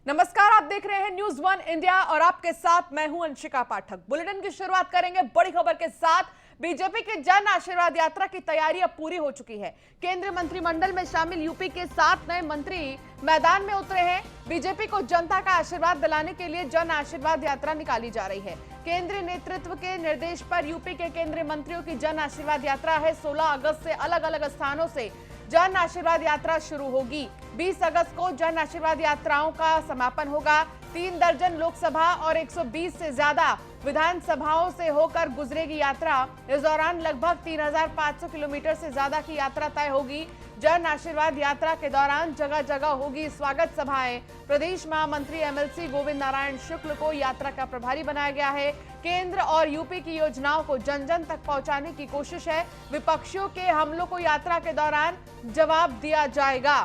नमस्कार, आप देख रहे हैं न्यूज वन इंडिया और आपके साथ मैं हूं अंशिका पाठक। बुलेटिन की शुरुआत करेंगे बड़ी खबर के साथ। बीजेपी की जन आशीर्वाद यात्रा की तैयारी अब पूरी हो चुकी है। केंद्रीय मंत्रिमंडल में शामिल यूपी के 7 नए मंत्री मैदान में उतरे हैं। बीजेपी को जनता का आशीर्वाद दिलाने के लिए जन आशीर्वाद यात्रा निकाली जा रही है। केंद्रीय नेतृत्व के निर्देश पर यूपी के केंद्रीय मंत्रियों की जन आशीर्वाद यात्रा है। 16 अगस्त से अलग अलग स्थानों से जन आशीर्वाद यात्रा शुरू होगी। 20 अगस्त को जन आशीर्वाद यात्राओं का समापन होगा। 3 दर्जन लोकसभा और 120 से ज्यादा विधानसभाओं से होकर गुजरेगी यात्रा। इस दौरान लगभग 3500 किलोमीटर से ज्यादा की यात्रा तय होगी। जन आशीर्वाद यात्रा के दौरान जगह जगह होगी स्वागत सभाएं। प्रदेश महामंत्री एमएलसी गोविंद नारायण शुक्ल को यात्रा का प्रभारी बनाया गया है। केंद्र और यूपी की योजनाओं को जन जन तक पहुंचाने की कोशिश है। विपक्षियों के हमलों को यात्रा के दौरान जवाब दिया जाएगा।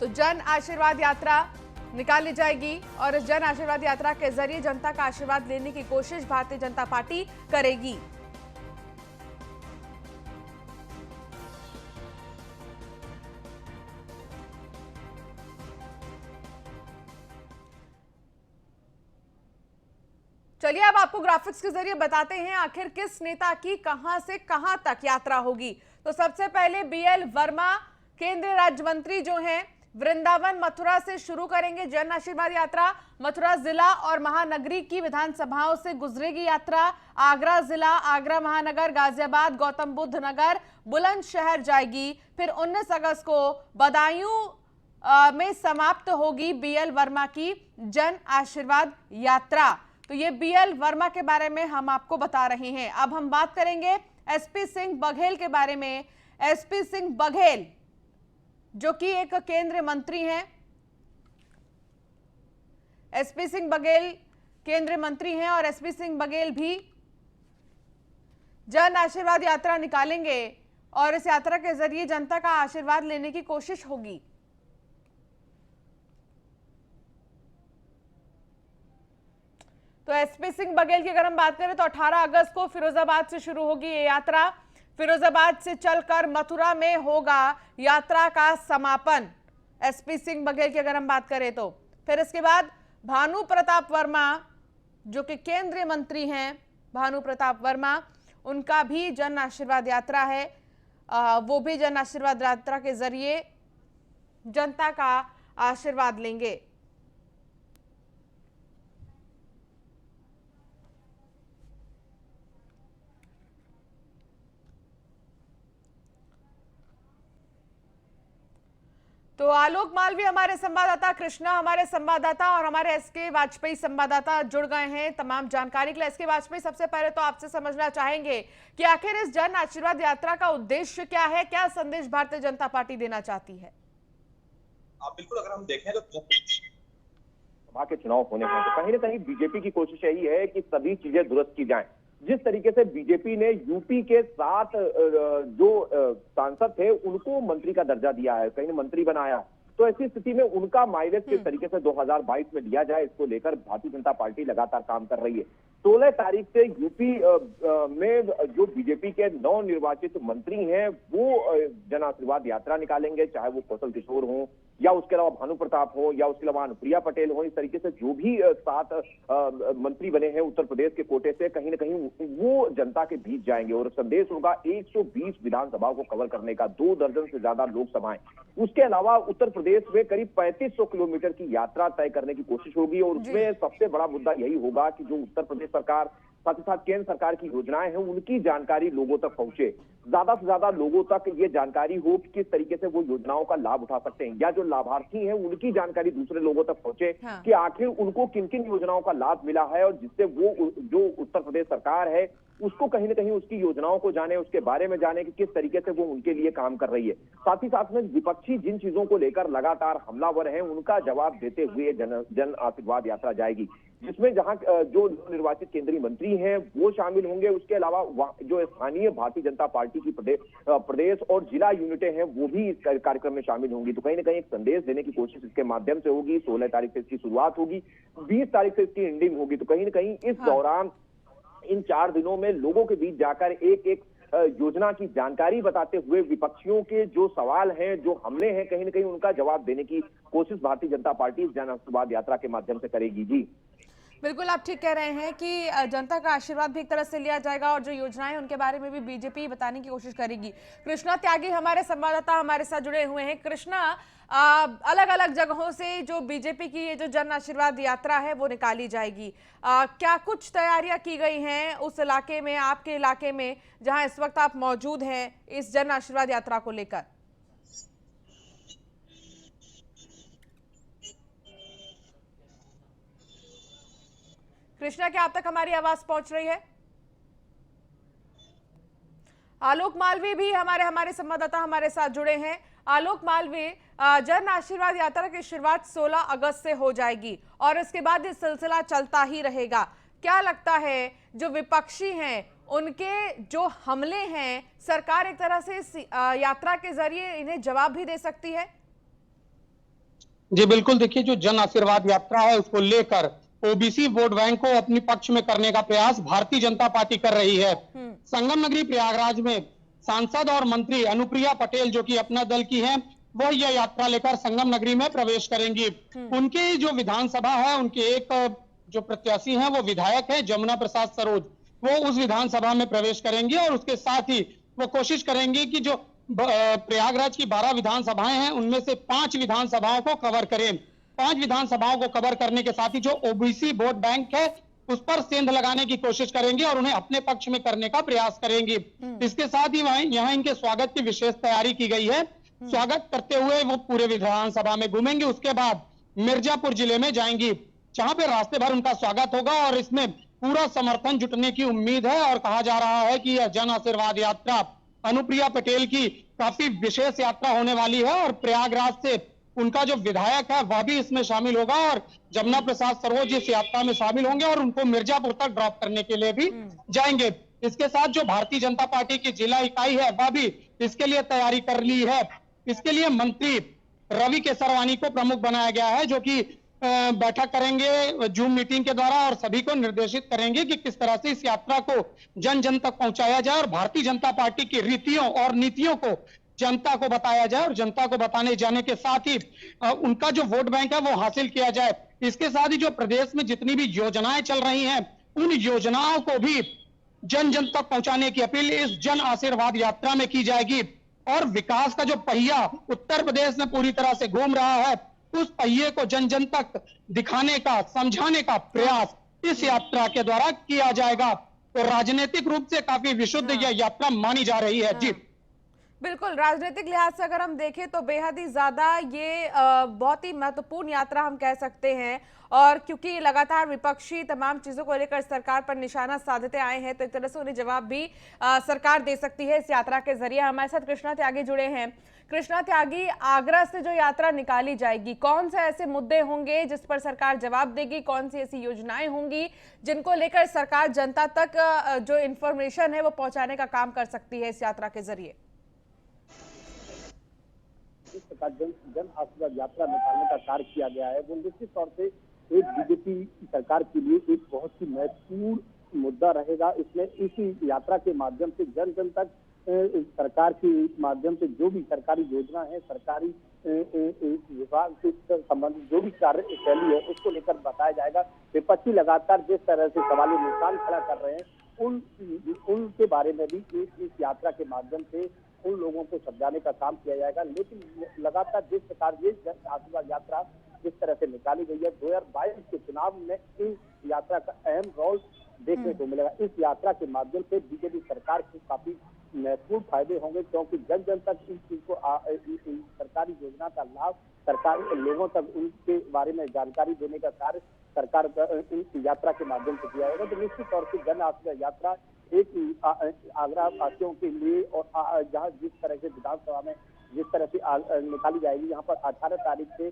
तो जन आशीर्वाद यात्रा निकाली जाएगी और इस जन आशीर्वाद यात्रा के जरिए जनता का आशीर्वाद लेने की कोशिश भारतीय जनता पार्टी करेगी। चलिए अब आपको ग्राफिक्स के जरिए बताते हैं आखिर किस नेता की कहां से कहां तक यात्रा होगी। तो सबसे पहले बीएल वर्मा केंद्रीय राज्य मंत्री जो हैं वृंदावन मथुरा से शुरू करेंगे जन आशीर्वाद यात्रा। मथुरा जिला और महानगरी की विधानसभाओं से गुजरेगी यात्रा। आगरा जिला, आगरा महानगर, गाजियाबाद, गौतम बुद्ध नगर, बुलंदशहर जाएगी। फिर 19 अगस्त को बदायूं में समाप्त होगी बीएल वर्मा की जन आशीर्वाद यात्रा। तो ये बीएल वर्मा के बारे में हम आपको बता रहे हैं। अब हम बात करेंगे एसपी सिंह बघेल के बारे में। एसपी सिंह बघेल जो कि एक केंद्रीय मंत्री हैं। एसपी सिंह बघेल केंद्रीय मंत्री हैं और एसपी सिंह बघेल भी जन आशीर्वाद यात्रा निकालेंगे और इस यात्रा के जरिए जनता का आशीर्वाद लेने की कोशिश होगी। तो एसपी सिंह बघेल की अगर हम बात करें तो 18 अगस्त को फिरोजाबाद से शुरू होगी ये यात्रा। फिरोजाबाद से चलकर मथुरा में होगा यात्रा का समापन। एसपी सिंह बघेल की अगर हम बात करें तो फिर इसके बाद भानु प्रताप वर्मा जो कि केंद्रीय मंत्री हैं, भानु प्रताप वर्मा, उनका भी जन आशीर्वाद यात्रा है। वो भी जन आशीर्वाद यात्रा के जरिए जनता का आशीर्वाद लेंगे। तो आलोक मालवी हमारे संवाददाता, कृष्णा हमारे संवाददाता और हमारे एसके वाजपेयी संवाददाता जुड़ गए हैं तमाम जानकारी के लिए। एसके वाजपेयी, सबसे पहले तो आपसे समझना चाहेंगे कि आखिर इस जन आशीर्वाद यात्रा का उद्देश्य क्या है, क्या संदेश भारतीय जनता पार्टी देना चाहती है? बिल्कुल, अगर हम देखें तो सभा के चुनाव होने हैं तो कहीं ना कहीं बीजेपी की कोशिश यही है कि सभी चीजें दुरुस्त की जाएं। जिस तरीके से बीजेपी ने यूपी के 7 जो सांसद थे उनको मंत्री का दर्जा दिया है, कहीं मंत्री बनाया, तो ऐसी स्थिति में उनका माइलेज किस तरीके से 2022 में लिया जाए, इसको लेकर भारतीय जनता पार्टी लगातार काम कर रही है। 16 तारीख से यूपी में जो बीजेपी के नवनिर्वाचित मंत्री हैं वो जन आशीर्वाद यात्रा निकालेंगे, चाहे वो कौशल किशोर हों या उसके अलावा भानु प्रताप हो या उसके अलावा अनुप्रिया पटेल हो। इस तरीके से जो भी 7 मंत्री बने हैं उत्तर प्रदेश के कोटे से, कहीं ना कहीं वो जनता के बीच जाएंगे और संदेश होगा 120 विधानसभाओं को कवर करने का, 2 दर्जन से ज्यादा लोकसभाएं। उसके अलावा उत्तर प्रदेश में करीब 3500 किलोमीटर की यात्रा तय करने की कोशिश होगी और उसमें सबसे बड़ा मुद्दा यही होगा कि जो उत्तर प्रदेश सरकार, साथ ही साथ केंद्र सरकार की योजनाएं हैं उनकी जानकारी लोगों तक पहुंचे, ज्यादा से ज्यादा लोगों तक ये जानकारी हो कि किस तरीके से वो योजनाओं का लाभ उठा सकते हैं, या जो लाभार्थी हैं उनकी जानकारी दूसरे लोगों तक पहुंचे कि आखिर उनको किन किन योजनाओं का लाभ मिला है और जिससे वो जो उत्तर प्रदेश सरकार है उसको कहीं ना कहीं उसकी योजनाओं को जाने, उसके बारे में जाने कि किस तरीके से वो उनके लिए काम कर रही है। साथ ही साथ में विपक्षी जिन चीजों को लेकर लगातार हमलावर हैं उनका जवाब देते हुए जन आशीर्वाद यात्रा जाएगी, जिसमें जहां जो निर्वाचित केंद्रीय मंत्री हैं वो शामिल होंगे। उसके अलावा जो स्थानीय भारतीय जनता पार्टी की प्रदेश और जिला यूनिटें हैं वो भी इस कार्यक्रम में शामिल होंगी। तो कहीं ना कहीं एक संदेश देने की कोशिश इसके माध्यम से होगी। 16 तारीख से इसकी शुरुआत होगी, 20 तारीख से इसकी एंडिंग होगी। तो कहीं ना कहीं इस दौरान इन 4 दिनों में लोगों के बीच जाकर एक एक योजना की जानकारी बताते हुए विपक्षियों के जो सवाल हैं, जो हमले हैं, कहीं ना कहीं उनका जवाब देने की कोशिश भारतीय जनता पार्टी इस जन आशीर्वाद यात्रा के माध्यम से करेगी। जी बिल्कुल, आप ठीक कह रहे हैं कि जनता का आशीर्वाद भी एक तरह से लिया जाएगा और जो योजनाएं हैं उनके बारे में भी बीजेपी बताने की कोशिश करेगी। कृष्णा त्यागी हमारे संवाददाता हमारे साथ जुड़े हुए हैं। कृष्णा, अलग अलग जगहों से जो बीजेपी की ये जो जन आशीर्वाद यात्रा है वो निकाली जाएगी, क्या कुछ तैयारियां की गई हैं उस इलाके में, आपके इलाके में जहां इस वक्त आप मौजूद हैं इस जन आशीर्वाद यात्रा को लेकर? कृष्णा, क्या आप तक हमारी आवाज पहुंच रही है? आलोक मालवीय भी हमारे संवाददाता हमारे साथ जुड़े हैं। आलोक मालवीय, जन आशीर्वाद यात्रा की शुरुआत 16 अगस्त से हो जाएगी और इसके बाद ये सिलसिला चलता ही रहेगा। क्या लगता है जो विपक्षी हैं उनके जो हमले हैं, सरकार एक तरह से इस यात्रा के जरिए इन्हें जवाब भी दे सकती है? जी बिल्कुल, देखिए जो जन आशीर्वाद यात्रा है उसको लेकर ओबीसी वोट बैंक को अपने पक्ष में करने का प्रयास भारतीय जनता पार्टी कर रही है। संगम नगरी प्रयागराज में सांसद और मंत्री अनुप्रिया पटेल जो कि अपना दल की हैं, वह यह यात्रा लेकर संगम नगरी में प्रवेश करेंगी। उनके जो विधानसभा है, उनके एक जो प्रत्याशी हैं वो विधायक है जमुना प्रसाद सरोज, वो उस विधानसभा में प्रवेश करेंगे और उसके साथ ही वो कोशिश करेंगे कि जो प्रयागराज की 12 विधानसभाएं हैं उनमें से 5 विधानसभाओं को कवर करें। 5 विधानसभाओं को कवर करने के साथ ही जो ओबीसी वोट बैंक है उस पर सेंध लगाने की कोशिश करेंगे और उन्हें अपने पक्ष में करने का प्रयास करेंगी। इसके साथ ही यहाँ इनके स्वागत की विशेष तैयारी की गई है। स्वागत करते हुए वो पूरे विधानसभा में घूमेंगे, उसके बाद मिर्जापुर जिले में जाएंगी जहां पे रास्ते भर उनका स्वागत होगा और इसमें पूरा समर्थन जुटने की उम्मीद है और कहा जा रहा है कि यह जन आशीर्वाद यात्रा अनुप्रिया पटेल की काफी विशेष यात्रा होने वाली है और प्रयागराज से उनका जो विधायक है वह भी इसमें शामिल होगा और जमुना प्रसाद सरोज इस यात्रा में शामिल होंगे और उनको मिर्जापुर तक ड्रॉप करने के लिए भी जाएंगे। इसके साथ जो भारतीय जनता पार्टी की जिला इकाई है वह भी इसके लिए तैयारी कर ली है। इसके लिए मंत्री रवि केसरवानी को प्रमुख बनाया गया है जो कि बैठक करेंगे जूम मीटिंग के द्वारा और सभी को निर्देशित करेंगे कि किस तरह से इस यात्रा को जन जन तक पहुंचाया जाए और भारतीय जनता पार्टी की रीतियों और नीतियों को जनता को बताया जाए और जनता को बताने जाने के साथ ही उनका जो वोट बैंक है वो हासिल किया जाए। इसके साथ ही जो प्रदेश में जितनी भी योजनाएं चल रही हैं उन योजनाओं को भी जन जन तक पहुंचाने की अपील इस जन आशीर्वाद यात्रा में की जाएगी और विकास का जो पहिया उत्तर प्रदेश में पूरी तरह से घूम रहा है उस पहिए को जन जन तक दिखाने का, समझाने का प्रयास इस यात्रा के द्वारा किया जाएगा। तो राजनीतिक रूप से काफी विशुद्ध यह यात्रा मानी जा रही है। जी बिल्कुल, राजनीतिक लिहाज से अगर हम देखें तो बेहद ही ज्यादा ये बहुत ही महत्वपूर्ण यात्रा हम कह सकते हैं और क्योंकि लगातार विपक्षी तमाम चीजों को लेकर सरकार पर निशाना साधते आए हैं तो एक तरह से उन्हें जवाब भी सरकार दे सकती है इस यात्रा के जरिए। हमारे साथ कृष्णा त्यागी जुड़े हैं। कृष्णा त्यागी, आगरा से जो यात्रा निकाली जाएगी, कौन से ऐसे मुद्दे होंगे जिस पर सरकार जवाब देगी, कौन सी ऐसी योजनाएं होंगी जिनको लेकर सरकार जनता तक जो इंफॉर्मेशन है वो पहुंचाने का काम कर सकती है इस यात्रा के जरिए? इस प्रकार जन आशीर्वाद यात्रा निकालने का कार्य किया गया है वो निश्चित तौर से एक बीजेपी सरकार के लिए एक बहुत ही महत्वपूर्ण मुद्दा रहेगा। इसमें इसी यात्रा के माध्यम से जन जन तक सरकार के माध्यम से जो भी सरकारी योजना है, सरकारी विभाग से संबंधित जो भी कार्यशैली है उसको लेकर बताया जाएगा। विपक्षी लगातार जिस तरह से सवालों निशान खड़ा कर रहे हैं उनके बारे में भी इस यात्रा के माध्यम से उन लोगों को समझाने का काम किया जाएगा। लेकिन लगातार जिस प्रकार ये जन आशीर्वाद यात्रा जिस तरह से निकाली गई है 2022 के चुनाव में इस यात्रा का अहम रोल देखने को मिलेगा। इस यात्रा के माध्यम से बीजेपी सरकार को काफी महत्वपूर्ण फायदे होंगे क्योंकि जन जन तक इस चीज को सरकारी योजना का लाभ सरकारी लोगों तक उनके बारे में जानकारी देने का कार्य सरकार इस यात्रा के माध्यम से किया जाएगा। तो निश्चित तौर से जन आशीर्वाद यात्रा एक आगरा वासियों के लिए और जहाँ जिस तरह से विधानसभा में जिस तरह से निकाली जाएगी, यहाँ पर 18 तारीख से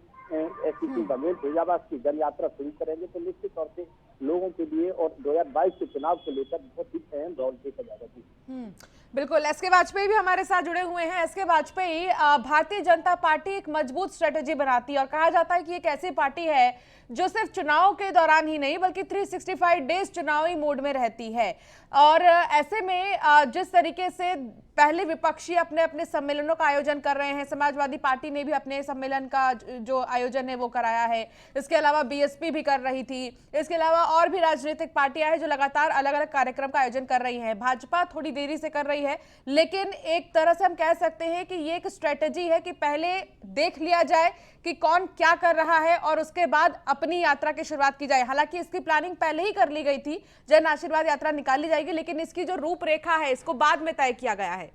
एसपी बघेल फैजाबाद की जन यात्रा शुरू करेंगे तो निश्चित तौर से लोगों के लिए और 2022 के चुनाव को लेकर बहुत ही अहम रोल देखा जाएगा। बिल्कुल, एस के वाजपेयी भी हमारे साथ जुड़े हुए हैं। एस के वाजपेयी, भारतीय जनता पार्टी एक मजबूत स्ट्रेटेजी बनाती है और कहा जाता है कि एक ऐसी पार्टी है जो सिर्फ चुनाव के दौरान ही नहीं बल्कि 365 डेज चुनावी मोड में रहती है। और ऐसे में जिस तरीके से पहले विपक्षी अपने अपने सम्मेलनों का आयोजन कर रहे हैं, समाजवादी पार्टी ने भी अपने सम्मेलन का जो आयोजन है वो कराया है, इसके अलावा बीएसपी भी कर रही थी, इसके अलावा और भी राजनीतिक पार्टियां हैं जो लगातार अलग अलग कार्यक्रम का आयोजन कर रही हैं। भाजपा थोड़ी देरी से कर रही है, लेकिन एक तरह से हम कह सकते हैं कि ये एक स्ट्रेटेजी है कि पहले देख लिया जाए कि कौन क्या कर रहा है और उसके बाद अपनी यात्रा की शुरुआत की जाए। हालांकि इसकी प्लानिंग पहले ही कर ली गई थी, जन आशीर्वाद यात्रा निकाली जाएगी, लेकिन इसकी जो रूपरेखा है इसको बाद में तय किया गया है।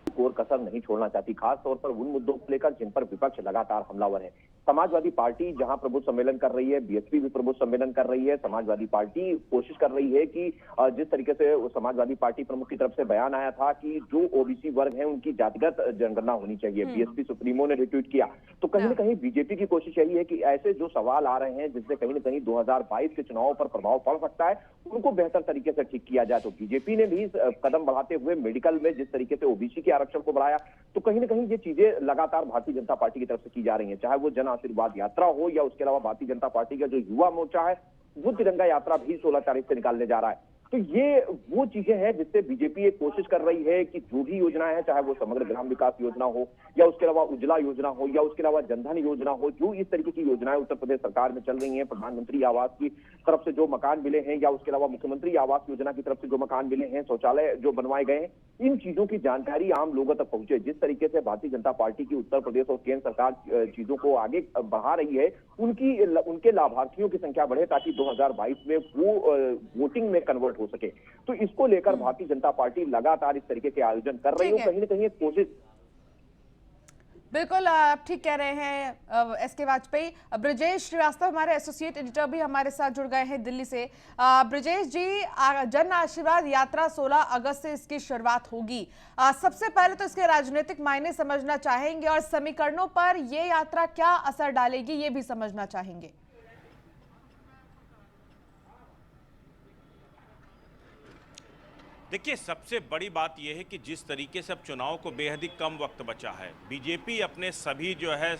कोर कसर नहीं छोड़ना चाहती, खास तौर पर उन मुद्दों को लेकर जिन पर विपक्ष लगातार हमलावर है। समाजवादी पार्टी जहां प्रबुद्ध सम्मेलन कर रही है, बीएसपी भी प्रबुद्ध सम्मेलन कर रही है। समाजवादी पार्टी कोशिश कर रही है कि जिस तरीके से समाजवादी पार्टी प्रमुख की तरफ से बयान आया था कि जो ओबीसी वर्ग है उनकी जातिगत जनगणना होनी चाहिए, बीएसपी सुप्रीमो ने रिट्वीट किया, तो कहीं न कहीं बीजेपी की कोशिश यही है कि ऐसे जो सवाल आ रहे हैं जिससे कहीं न कहीं 2022 के चुनाव पर प्रभाव पड़ सकता है, उनको बेहतर तरीके से ठीक किया जाए। तो बीजेपी ने भी कदम बढ़ाते हुए मेडिकल में जिस तरीके से ओबीसी के आरक्षण को बढ़ाया, तो कहीं न कहीं ये चीजें लगातार भारतीय जनता पार्टी की तरफ से की जा रही है, चाहे वो जन आशीर्वाद यात्रा हो या उसके अलावा भारतीय जनता पार्टी का जो युवा मोर्चा है वो तिरंगा यात्रा भी 16 तारीख से निकालने जा रहा है। तो ये वो चीजें हैं जिससे बीजेपी एक कोशिश कर रही है कि जो भी योजनाएं हैं, चाहे वो समग्र ग्राम विकास योजना हो या उसके अलावा उज्ज्वला योजना हो या उसके अलावा जनधन योजना हो, जो इस तरीके की योजनाएं उत्तर प्रदेश सरकार में चल रही हैं, प्रधानमंत्री आवास की तरफ से जो मकान मिले हैं या उसके अलावा मुख्यमंत्री आवास योजना की तरफ से जो मकान मिले हैं, शौचालय जो बनवाए गए हैं, इन चीजों की जानकारी आम लोगों तक पहुंचे। जिस तरीके से भारतीय जनता पार्टी की उत्तर प्रदेश और केंद्र सरकार चीजों को आगे बढ़ा रही है, उनके लाभार्थियों की संख्या बढ़े ताकि 2022 में वो वोटिंग में कन्वर्ट हो सके। तो इसको लेकर भारतीय जनता पार्टी लगातार इस तरीके के आयोजन कर रही है, कहीं न कहीं एक कोशिश। बिल्कुल, आप ठीक कह रहे हैं एस के वाजपेयी। ब्रजेश श्रीवास्तव हमारे एसोसिएट एडिटर भी हमारे साथ जुड़ गए हैं दिल्ली से। ब्रजेश जी, जन आशीर्वाद यात्रा 16 अगस्त से इसकी शुरुआत होगी। सबसे पहले तो इसके राजनीतिक मायने समझना चाहेंगे और समीकरणों पर ये यात्रा क्या असर डालेगी ये भी समझना चाहेंगे। देखिए, सबसे बड़ी बात यह है कि जिस तरीके से अब चुनाव को बेहद ही कम वक्त बचा है, बीजेपी अपने सभी जो है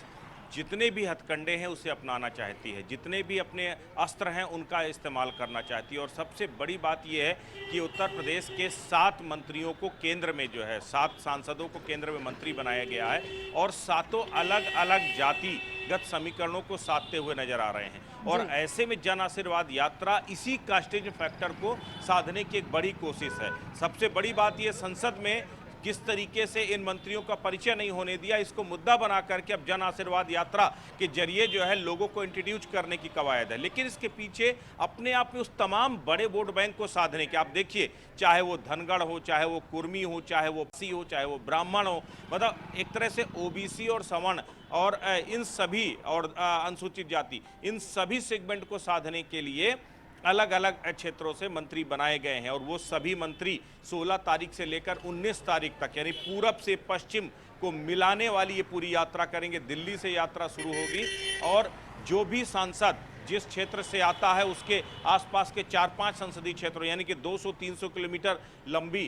जितने भी हथकंडे हैं उसे अपनाना चाहती है, जितने भी अपने अस्त्र हैं उनका इस्तेमाल करना चाहती है। और सबसे बड़ी बात यह है कि उत्तर प्रदेश के 7 मंत्रियों को केंद्र में जो है 7 सांसदों को केंद्र में मंत्री बनाया गया है और 7 अलग अलग जातिगत समीकरणों को साधते हुए नजर आ रहे हैं। और ऐसे में जन आशीर्वाद यात्रा इसी कास्टेज फैक्टर को साधने की एक बड़ी कोशिश है। सबसे बड़ी बात यह, संसद में किस तरीके से इन मंत्रियों का परिचय नहीं होने दिया, इसको मुद्दा बना करके अब जन आशीर्वाद यात्रा के जरिए जो है लोगों को इंट्रोड्यूस करने की कवायद है। लेकिन इसके पीछे अपने आप में उस तमाम बड़े वोट बैंक को साधने के, आप देखिए, चाहे वो धनगढ़ हो, चाहे वो कुर्मी हो, चाहे वो सी हो, चाहे वो ब्राह्मण हो, मतलब एक तरह से ओबीसी और सवर्ण और इन सभी और अनुसूचित जाति, इन सभी सेगमेंट को साधने के लिए अलग अलग क्षेत्रों से मंत्री बनाए गए हैं। और वो सभी मंत्री 16 तारीख से लेकर 19 तारीख तक, यानी पूरब से पश्चिम को मिलाने वाली ये पूरी यात्रा करेंगे। दिल्ली से यात्रा शुरू होगी और जो भी सांसद जिस क्षेत्र से आता है उसके आसपास के 4-5 संसदीय क्षेत्रों, यानी कि 200-300 किलोमीटर लंबी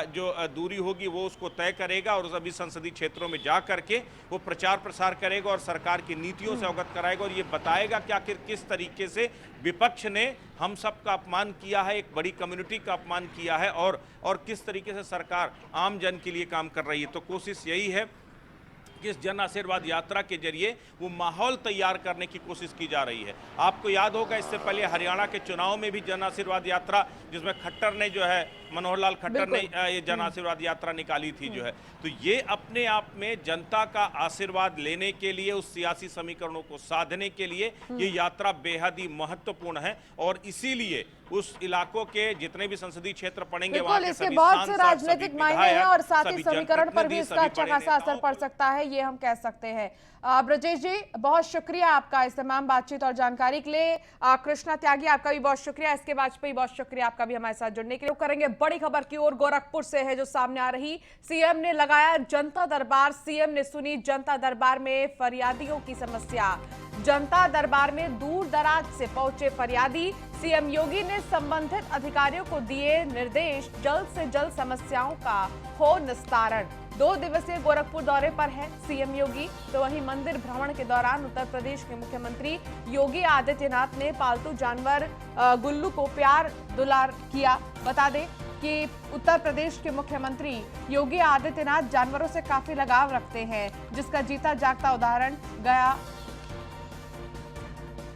जो दूरी होगी वो उसको तय करेगा और सभी संसदीय क्षेत्रों में जा करके वो प्रचार प्रसार करेगा और सरकार की नीतियों से अवगत कराएगा और ये बताएगा कि आखिर किस तरीके से विपक्ष ने हम सब का अपमान किया है, एक बड़ी कम्युनिटी का अपमान किया है और किस तरीके से सरकार आम जन के लिए काम कर रही है। तो कोशिश यही है कि इस जन आशीर्वाद यात्रा के जरिए वो माहौल तैयार करने की कोशिश की जा रही है। आपको याद होगा, इससे पहले हरियाणा के चुनाव में भी जन आशीर्वाद यात्रा, जिसमें खट्टर ने जो है, मनोहर लाल खट्टर ने ये जन आशीर्वाद यात्रा निकाली थी जो है, तो ये अपने आप में जनता का आशीर्वाद लेने के लिए, उस सियासी समीकरणों को साधने के लिए ये यात्रा बेहद ही महत्वपूर्ण है। और इसीलिए उस इलाकों के जितने भी संसदीय क्षेत्र पड़ेंगे वहां के सभी बहुत से राजनीतिक मायने हैं और साथ ही समीकरण पर भी इसका अच्छा खासा असर पड़ सकता है। ये हम कह सकते हैं। ब्रजेश जी, बहुत शुक्रिया आपका इस तमाम बातचीत और जानकारी के लिए। कृष्णा त्यागी, आपका भी बहुत शुक्रिया। एसके वाजपेयी, बहुत शुक्रिया आपका भी हमारे साथ जुड़ने के लिए। करेंगे बड़ी खबर की ओर, गोरखपुर से है जो सामने आ रही। सीएम ने लगाया जनता दरबार, सीएम ने सुनी जनता दरबार में फरियादियों की समस्या। जनता दरबार में दूर दराज से पहुंचे फरियादी, सीएम योगी ने संबंधित अधिकारियों को दिए निर्देश, जल्द से जल्द समस्याओं का हो निस्तारण। 2 दिवसीय गोरखपुर दौरे पर है सीएम योगी। तो वहीं मंदिर भ्रमण के दौरान उत्तर प्रदेश के मुख्यमंत्री योगी आदित्यनाथ ने पालतू जानवर गुल्लू को प्यार दुलार किया। बता दें कि उत्तर प्रदेश के मुख्यमंत्री योगी आदित्यनाथ जानवरों से काफी लगाव रखते हैं, जिसका जीता जागता उदाहरण गया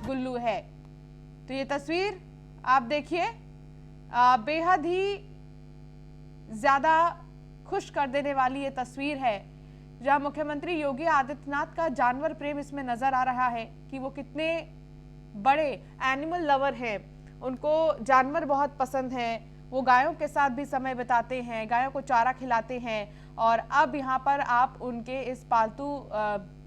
गुल्लू है। तो ये तस्वीर आप देखिए, बेहद ही ज्यादा खुश कर देने वाली ये तस्वीर है, जहां मुख्यमंत्री योगी आदित्यनाथ का जानवर प्रेम इसमें नजर आ रहा है कि वो कितने बड़े एनिमल लवर हैं। उनको जानवर बहुत पसंद हैं, वो गायों के साथ भी समय बिताते हैं, गायों को चारा खिलाते हैं। और अब यहाँ पर आप उनके इस पालतू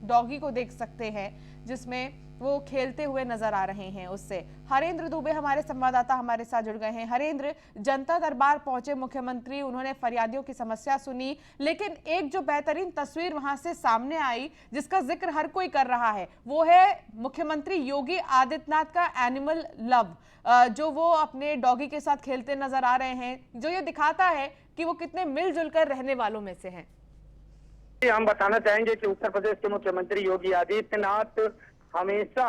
डॉगी को देख सकते हैं, जिसमें वो खेलते हुए नजर आ रहे हैं उससे। हरेंद्र दुबे हमारे संवाददाता हमारे साथ जुड़ गए हैं। हरेंद्र, जनता दरबार पहुंचे मुख्यमंत्री, उन्होंने फरियादियों की समस्या सुनी, लेकिन एक जो बेहतरीन तस्वीर वहां से सामने आई, जिसका जिक्र हर कोई कर रहा है, वो है मुख्यमंत्री योगी आदित्यनाथ का एनिमल लव, जो वो अपने डॉगी के साथ खेलते नजर आ रहे हैं, जो ये दिखाता है कि वो कितने मिलजुल कर रहने वालों में से हैं। हम बताना चाहेंगे कि उत्तर प्रदेश के मुख्यमंत्री योगी आदित्यनाथ हमेशा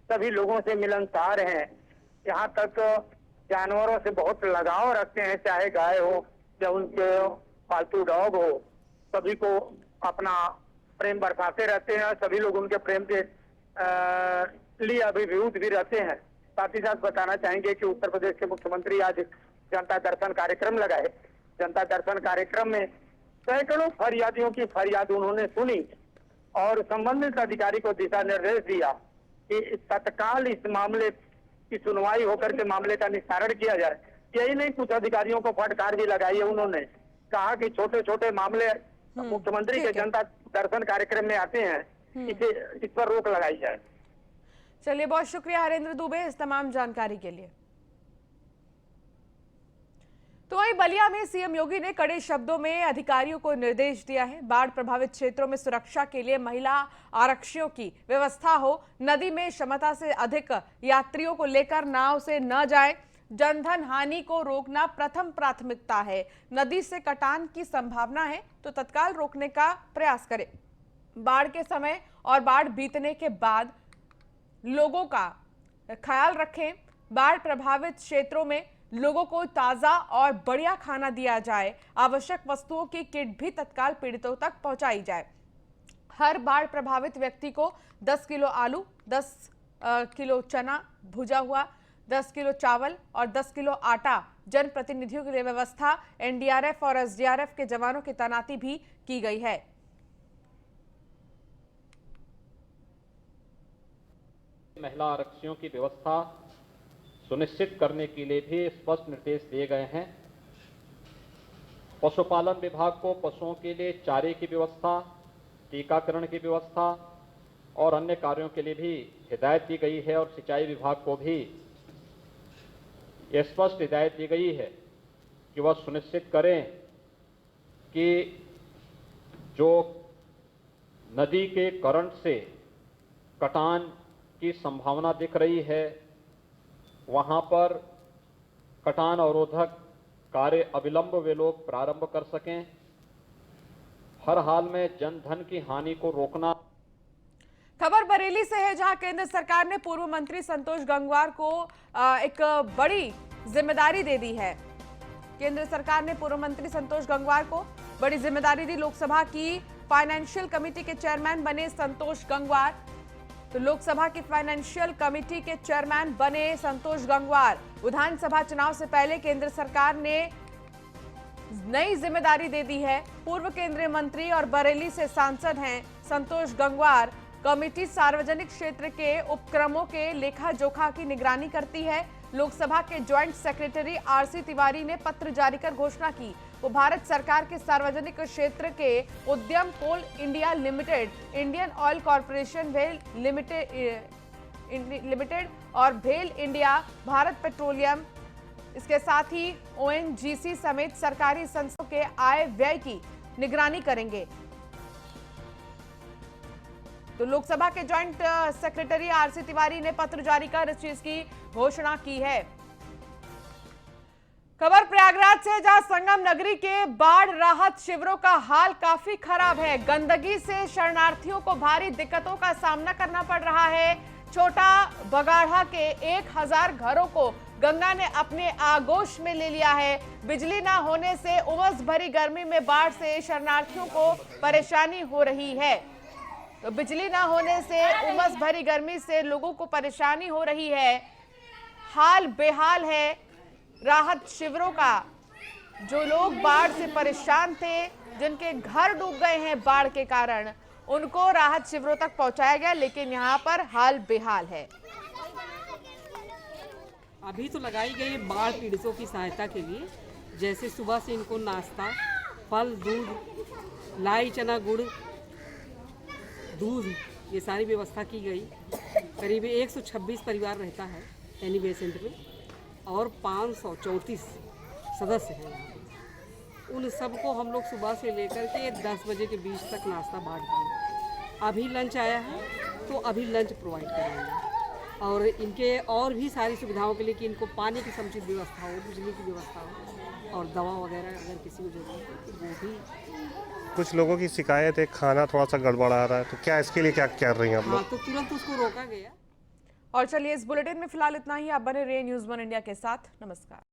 सभी लोगों से मिलनसार हैं। यहाँ तक जानवरों से बहुत लगाव रखते हैं, चाहे गाय हो या उनके पालतू डॉग हो, सभी को अपना प्रेम बरसाते रहते हैं। सभी लोग उनके प्रेम के लिए अभिभूत भी रहते हैं। साथ ही साथ बताना चाहेंगे कि उत्तर प्रदेश के मुख्यमंत्री आज जनता दर्शन कार्यक्रम लगाए। जनता दर्शन कार्यक्रम में सैकड़ों फरियादियों की फरियाद उन्होंने सुनी और संबंधित अधिकारी को दिशा निर्देश दिया कि तत्काल इस मामले की सुनवाई होकर के मामले का निस्तारण किया जाए। यही नहीं, कुछ अधिकारियों को फटकार भी लगाई है। उन्होंने कहा कि छोटे छोटे मामले मुख्यमंत्री के जनता दर्शन कार्यक्रम में आते हैं, इस पर रोक लगाई जाए। चलिए, बहुत शुक्रिया हरेंद्र दुबे इस तमाम जानकारी के लिए। तो वहीं बलिया में सीएम योगी ने कड़े शब्दों में अधिकारियों को निर्देश दिया है, बाढ़ प्रभावित क्षेत्रों में सुरक्षा के लिए महिला आरक्षियों की व्यवस्था हो, नदी में क्षमता से अधिक यात्रियों को लेकर नाव से न जाए, जनधन हानि को रोकना प्रथम प्राथमिकता है, नदी से कटान की संभावना है तो तत्काल रोकने का प्रयास करें, बाढ़ के समय और बाढ़ बीतने के बाद लोगों का ख्याल रखें, बाढ़ प्रभावित क्षेत्रों में लोगों को ताजा और बढ़िया खाना दिया जाए, आवश्यक वस्तुओं की किट भी तत्काल पीड़ितों तक पहुंचाई जाए। हर बाढ़ प्रभावित व्यक्ति को 10 किलो आलू, 10 किलो चना भुजा हुआ, 10 किलो चावल और 10 किलो आटा जनप्रतिनिधियों के लिए व्यवस्था। एनडीआरएफ और एसडीआरएफ के जवानों की तैनाती भी की गई है। महिला आरक्षियों की व्यवस्था सुनिश्चित करने के लिए भी स्पष्ट निर्देश दिए गए हैं। पशुपालन विभाग को पशुओं के लिए चारे की व्यवस्था, टीकाकरण की व्यवस्था और अन्य कार्यों के लिए भी हिदायत दी गई है और सिंचाई विभाग को भी यह स्पष्ट हिदायत दी गई है कि वह सुनिश्चित करें कि जो नदी के करंट से कटान की संभावना दिख रही है, वहां पर कटान अवरोधक कार्य अविलंब वे लोग प्रारंभ कर सकें। हर हाल में जनधन की हानि को रोकना। खबर बरेली से है, जहां केंद्र सरकार ने पूर्व मंत्री संतोष गंगवार को एक बड़ी जिम्मेदारी दे दी है। केंद्र सरकार ने पूर्व मंत्री संतोष गंगवार को बड़ी जिम्मेदारी दी। लोकसभा की फाइनेंशियल कमेटी के चेयरमैन बने संतोष गंगवार। तो लोकसभा की फाइनेंशियल कमेटी के चेयरमैन बने संतोष गंगवार। विधानसभा चुनाव से पहले केंद्र सरकार ने नई जिम्मेदारी दे दी है। पूर्व केंद्रीय मंत्री और बरेली से सांसद हैं संतोष गंगवार। कमेटी सार्वजनिक क्षेत्र के उपक्रमों के लेखा जोखा की निगरानी करती है। लोकसभा के ज्वाइंट सेक्रेटरी आरसी तिवारी ने पत्र जारी कर घोषणा की, को भारत सरकार के सार्वजनिक क्षेत्र के उद्यम Coal India Limited, Indian Oil Corporation भेल लिमिटेड और भेल इंडिया, भारत पेट्रोलियम, इसके साथ ही ONGC समेत सरकारी संस्थाओं के आय व्यय की निगरानी करेंगे। तो लोकसभा के जॉइंट सेक्रेटरी RC तिवारी ने पत्र जारी कर इस चीज की घोषणा की है। खबर प्रयागराज से, जहां संगम नगरी के बाढ़ राहत शिविरों का हाल काफी खराब है। गंदगी से शरणार्थियों को भारी दिक्कतों का सामना करना पड़ रहा है। छोटा बगाढ़ा के 1000 घरों को गंगा ने अपने आगोश में ले लिया है। बिजली ना होने से उमस भरी गर्मी में बाढ़ से शरणार्थियों को परेशानी हो रही है। तो बिजली ना होने से उमस भरी गर्मी से लोगों को परेशानी हो रही है। हाल बेहाल है राहत शिविरों का। जो लोग बाढ़ से परेशान थे, जिनके घर डूब गए हैं बाढ़ के कारण, उनको राहत शिविरों तक पहुंचाया गया, लेकिन यहां पर हाल बेहाल है। अभी तो लगाई गई बाढ़ पीड़ितों की सहायता के लिए, जैसे सुबह से इनको नाश्ता, फल, दूध, लाई, चना, गुड़, दूध, ये सारी व्यवस्था की गई। करीब 126 परिवार रहता है एनी बेसेंट में और 534 सदस्य हैं। उन सबको हम लोग सुबह से लेकर के 10 बजे के बीच तक नाश्ता बांट दिए। अभी लंच आया है तो अभी लंच प्रोवाइड करेंगे और इनके और भी सारी सुविधाओं के लिए कि इनको पानी की समुचित व्यवस्था हो, बिजली की व्यवस्था हो और दवा वगैरह अगर किसी को जरूरत हो तो वो भी। कुछ लोगों की शिकायत है खाना थोड़ा सा गड़बड़ा रहा है, तो क्या इसके लिए क्या कर रही हैं आप लोग? हाँ, तो तुरंत उसको रोका गया। और चलिए, इस बुलेटिन में फिलहाल इतना ही। आप बने रहिए न्यूज़ 1 इंडिया के साथ। नमस्कार।